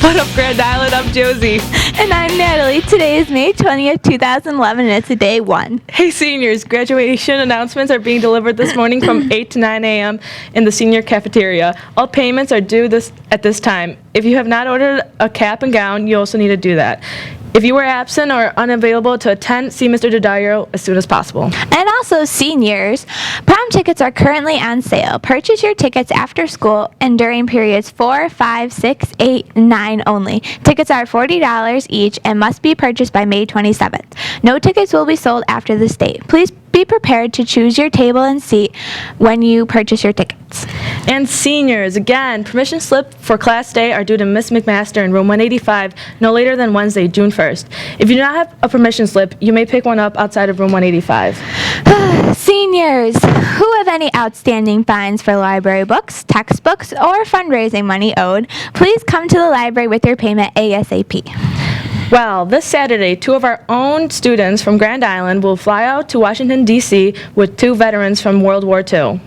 What up, Grand Island? I'm Josie. And I'm Natalie. Today is May 20th, 2011, and it's a day one. Hey, seniors. Graduation announcements are being delivered this morning from 8 to 9 a.m. in the senior cafeteria. All payments are due at this time. If you have not ordered a cap and gown, you also need to do that. If you were absent or unavailable to attend, see Mr. Didario as soon as possible. And also, seniors, prom tickets are currently on sale. Purchase your tickets after school and during periods 4, 5, 6, 8, and 9 only. Tickets are $40 each and must be purchased by May 27th. No tickets will be sold after this date. Please be prepared to choose your table and seat when you purchase your tickets. And seniors, again, permission slip for Class Day are due to Miss McMaster in room 185 no later than Wednesday, June 1st. If you do not have a permission slip, you may pick one up outside of room 185. Seniors who have any outstanding fines for library books, textbooks, or fundraising money owed, please come to the library with your payment ASAP. Well, this Saturday, 2 of our own students from Grand Island will fly out to Washington, D.C. with 2 veterans from World War II.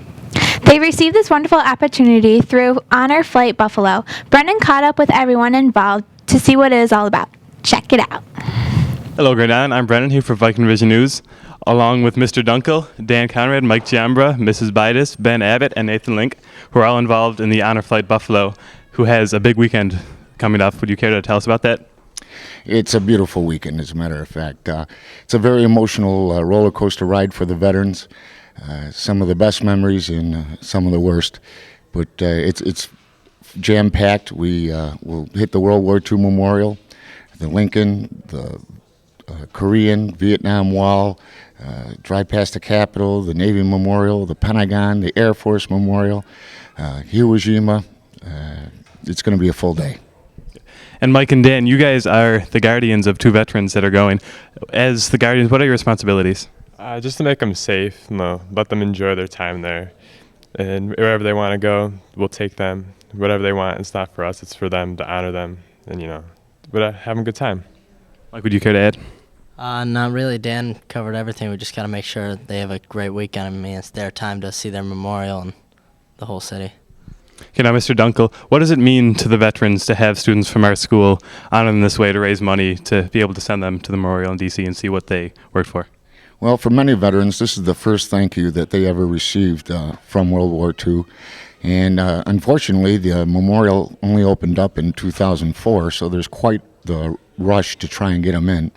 They received this wonderful opportunity through Honor Flight Buffalo. Brendan caught up with everyone involved to see what it is all about. Check it out. Hello, Grand Island. I'm Brendan here for VikingVisionNews, along with Mr. Dunkel, Dan Conrad, Mike Giambra, Mrs. Bidas, Ben Abbott, and Nathan Link, who are all involved in the Honor Flight Buffalo, who has a big weekend coming up. Would you care to tell us about that? It's a beautiful weekend, as a matter of fact. It's a very emotional roller coaster ride for the veterans. Some of the best memories and some of the worst. But it's jam-packed. We will hit the World War II Memorial, the Lincoln, the Korean, Vietnam Wall, drive past the Capitol, the Navy Memorial, the Pentagon, the Air Force Memorial, Iwo Jima. It's going to be a full day. And Mike and Dan, you guys are the guardians of 2 veterans that are going. As the guardians, what are your responsibilities? Just to make them safe, let them enjoy their time there. And wherever they want to go, we'll take them. Whatever they want, it's not for us, it's for them, to honor them, and, have a good time. Mike, would you care to add? Not really. Dan covered everything. We just got to make sure they have a great weekend. I mean, it's their time to see their memorial and the whole city. Okay, now, Mr. Dunkel, what does it mean to the veterans to have students from our school honor them this way to raise money to be able to send them to the memorial in D.C. and see what they worked for? Well, for many veterans, this is the first thank you that they ever received from World War II. And unfortunately, the memorial only opened up in 2004, so there's quite the rush to try and get them in.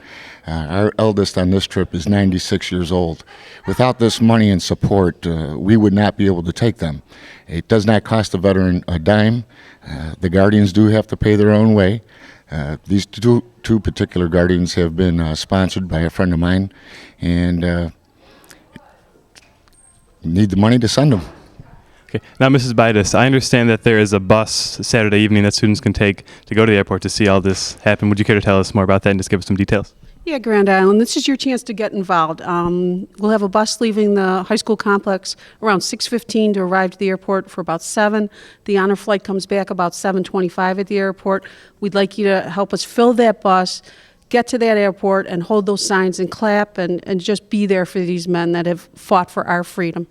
Our eldest on this trip is 96 years old. Without this money and support, we would not be able to take them. It does not cost the veteran a dime. The guardians do have to pay their own way. These two particular guardians have been sponsored by a friend of mine, and need the money to send them. Okay. Now, Mrs. Bidas, I understand that there is a bus Saturday evening that students can take to go to the airport to see all this happen. Would you care to tell us more about that and just give us some details? Yeah, Grand Island, this is your chance to get involved. We'll have a bus leaving the high school complex around 6:15 to arrive to the airport for about 7. The honor flight comes back about 7:25 at the airport. We'd like you to help us fill that bus, get to that airport, and hold those signs and clap and just be there for these men that have fought for our freedom.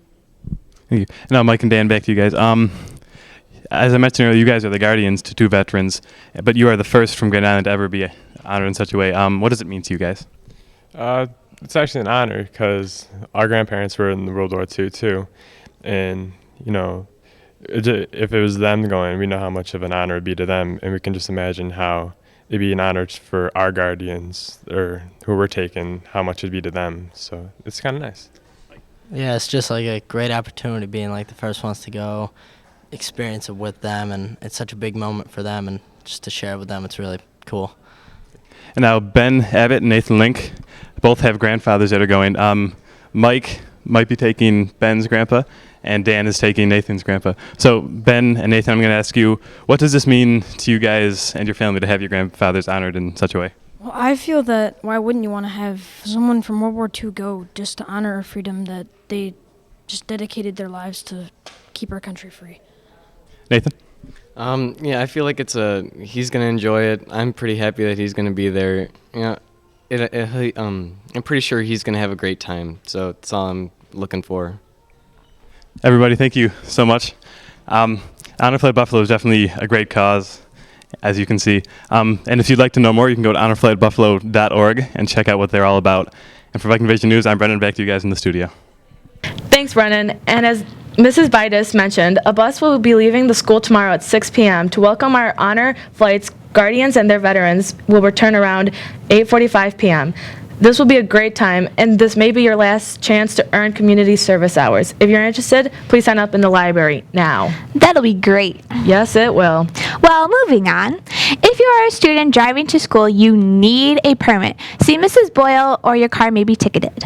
Thank you. Now, Mike and Dan, back to you guys. As I mentioned earlier, you guys are the guardians to 2 veterans, but you are the first from Grand Island to ever be honored in such a way. What does it mean to you guys? It's actually an honor because our grandparents were in the World War II too, and if it was them going, we know how much of an honor it'd be to them, and we can just imagine how it'd be an honor for our guardians or who we're taking, how much it'd be to them. So it's kind of nice. Yeah, it's just like a great opportunity being like the first ones to go, experience it with them, and it's such a big moment for them, and just to share it with them, it's really cool. And now Ben Abbott and Nathan Link both have grandfathers that are going. Mike might be taking Ben's grandpa, and Dan is taking Nathan's grandpa. So Ben and Nathan, I'm going to ask you, what does this mean to you guys and your family to have your grandfathers honored in such a way? Well, I feel that why wouldn't you want to have someone from World War II go just to honor our freedom, that they just dedicated their lives to keep our country free. Nathan? Yeah, I feel like he's gonna enjoy it. I'm pretty happy that he's gonna be there. I'm pretty sure he's gonna have a great time. So that's all I'm looking for. Everybody, thank you so much. Honor Flight Buffalo is definitely a great cause, as you can see. And if you'd like to know more, you can go to honorflightbuffalo.org and check out what they're all about. And for Viking Vision News, I'm Brendan, back to you guys in the studio. Thanks, Brennan. And as Mrs. Bidas mentioned, a bus will be leaving the school tomorrow at 6 p.m. to welcome our honor flights. Guardians and their veterans will return around 8:45 p.m. This will be a great time, and this may be your last chance to earn community service hours. If you're interested, please sign up in the library now. That'll be great. Yes, it will. Well, moving on. If you are a student driving to school, you need a permit. See Mrs. Boyle or your car may be ticketed.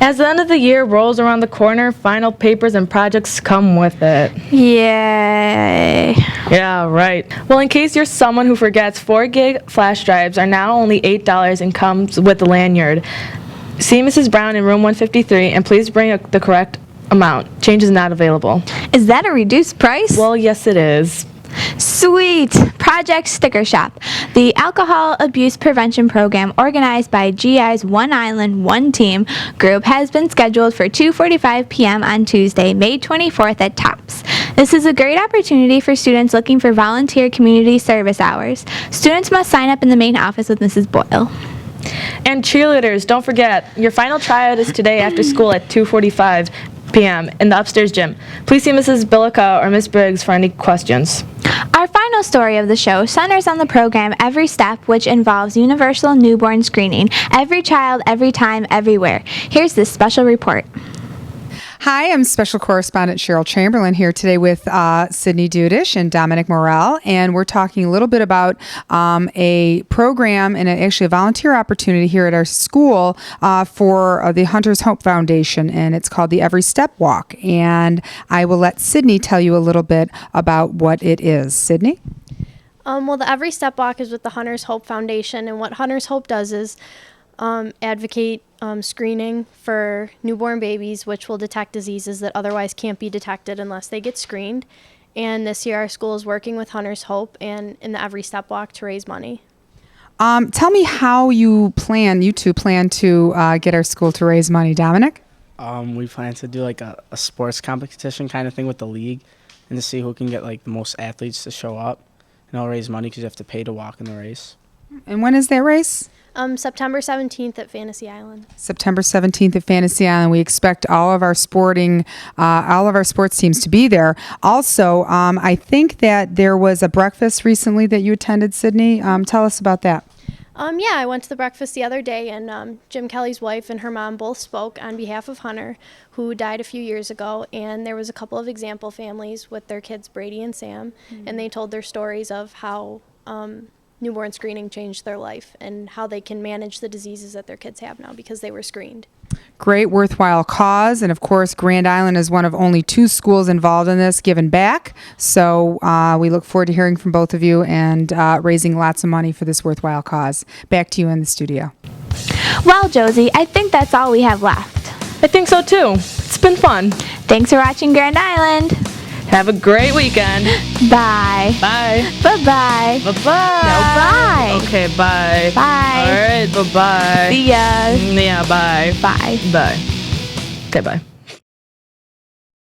As the end of the year rolls around the corner, final papers and projects come with it. Yay. Yeah, right. Well, in case you're someone who forgets, 4 gig flash drives are now only $8 and comes with the lanyard. See Mrs. Brown in room 153 and please bring the correct amount. Change is not available. Is that a reduced price? Well, yes it is. Sweet! Project Sticker Shop, the alcohol abuse prevention program organized by GI's One Island, One Team group has been scheduled for 2:45 p.m. on Tuesday, May 24th at Tops. This is a great opportunity for students looking for volunteer community service hours. Students must sign up in the main office with Mrs. Boyle. And cheerleaders, don't forget, your final tryout is today after school at 2:45 p.m. in the upstairs gym. Please see Mrs. Billica or Miss Briggs for any questions. Our final story of the show centers on the program Every Step, which involves universal newborn screening. Every child, every time, everywhere. Here's this special report. Hi, I'm Special Correspondent Cheryl Chamberlain here today with Sydney Dudish and Dominic Morrell, and we're talking a little bit about a program and actually a volunteer opportunity here at our school for the Hunter's Hope Foundation, and it's called the Every Step Walk. And I will let Sydney tell you a little bit about what it is. Sydney? Well, the Every Step Walk is with the Hunter's Hope Foundation, and what Hunter's Hope does is advocate screening for newborn babies, which will detect diseases that otherwise can't be detected unless they get screened. And this year our school is working with Hunter's Hope and in the Every Step Walk to raise money. Tell me how you two plan to get our school to raise money. Dominic? We plan to do like a sports competition kind of thing with the league and to see who can get like the most athletes to show up. And I'll raise money because you have to pay to walk in the race. And when is that race? September 17th at Fantasy Island. September 17th at Fantasy Island. We expect all of our sports teams to be there. Also, I think that there was a breakfast recently that you attended, Sydney. Tell us about that. Yeah, I went to the breakfast the other day, and Jim Kelly's wife and her mom both spoke on behalf of Hunter, who died a few years ago, and there was a couple of example families with their kids, Brady and Sam, and they told their stories of how newborn screening changed their life and how they can manage the diseases that their kids have now because they were screened. Great, worthwhile cause. And of course, Grand Island is one of only 2 schools involved in this, giving back. So we look forward to hearing from both of you and raising lots of money for this worthwhile cause. Back to you in the studio. Well, Josie, I think that's all we have left. I think so too. It's been fun. Thanks for watching Grand Island. Have a great weekend. Bye. Bye. Bye-bye. Bye-bye. No, bye. Okay, bye. Bye. All right, bye-bye. See ya. Yeah, bye. Bye. Bye. Okay, bye.